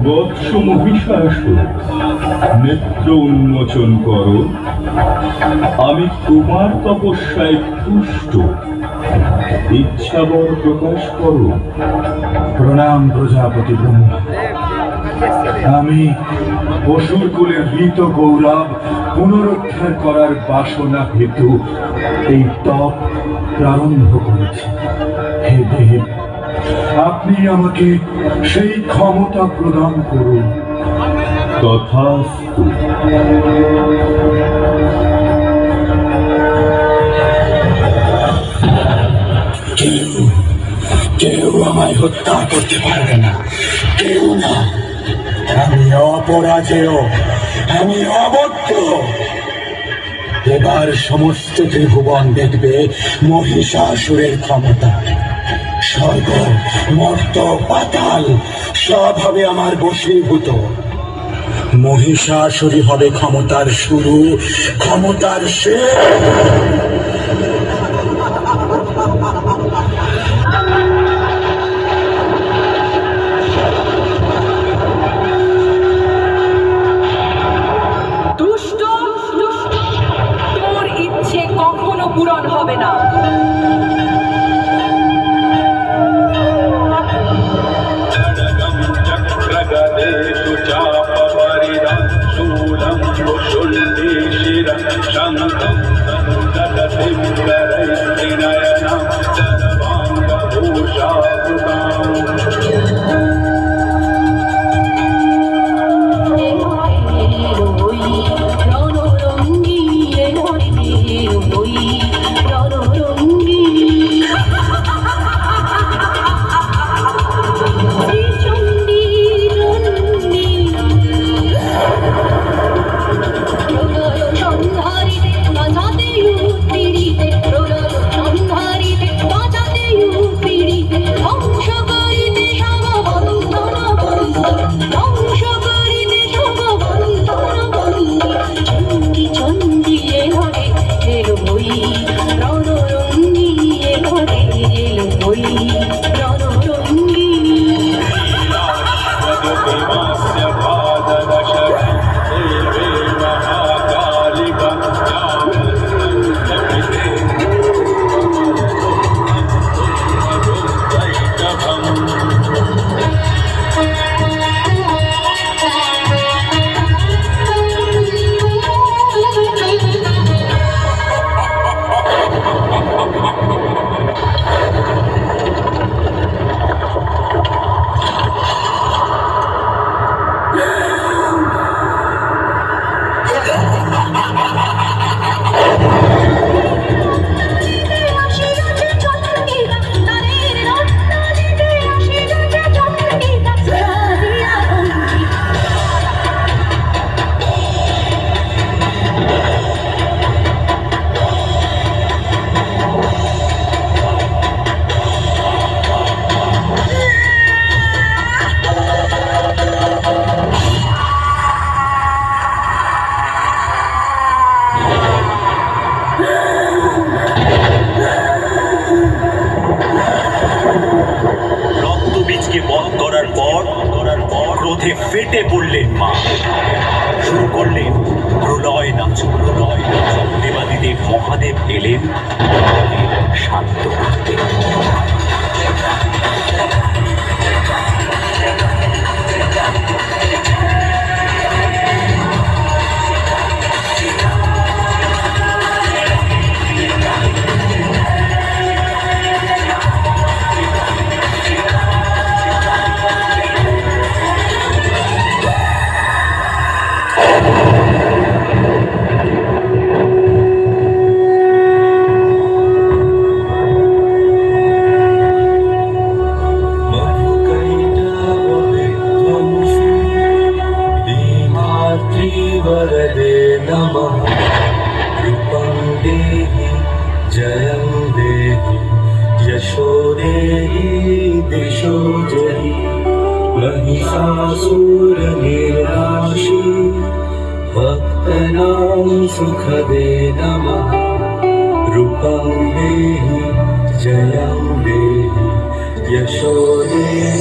বৎস মহিষাসুর, নেত্র উন্মোচন করো। আমি তোমার তপস্যায় তুষ্ট, ইচ্ছাবর প্রকাশ করো। প্রণাম প্রজাপতি ব্রহ্মা। আমি অসুর কুলের হৃত গৌরব পুনরুদ্ধার করার বাসনা হেতু এই তপ প্রারম্ভ করেছি। হে দেব, আপনি আমাকে সেই ক্ষমতা প্রদান করুন। তথাস্তু। কেউ আমায় হত্যা করতে পারবে না, কেউ না। আমি অপরাজেয়, আমি অবদ্ধ। এবার সমস্ত ত্রিভুবন দেখবে মহিষাসুরের ক্ষমতা। স্বর্গ, মর্ত, পাতাল সব হবে আমার বশীভূত। মহিষাসুরই হবে ক্ষমতার শুরু, ক্ষমতার শেষ। দুষ্ট, তোর ইচ্ছে কখনো পূরণ হবে না। ক্রোধে ফেটে পড়লেন মা। শুরু করলেন প্রলয় নাচ। দেবাদিদেব মহাদেব এলেন শান্ত করতে। यशो जहि महिषासुरनिर्नाशी भक्तनां सुखदे नमः रूपं देहि जयं देहि यशो देहि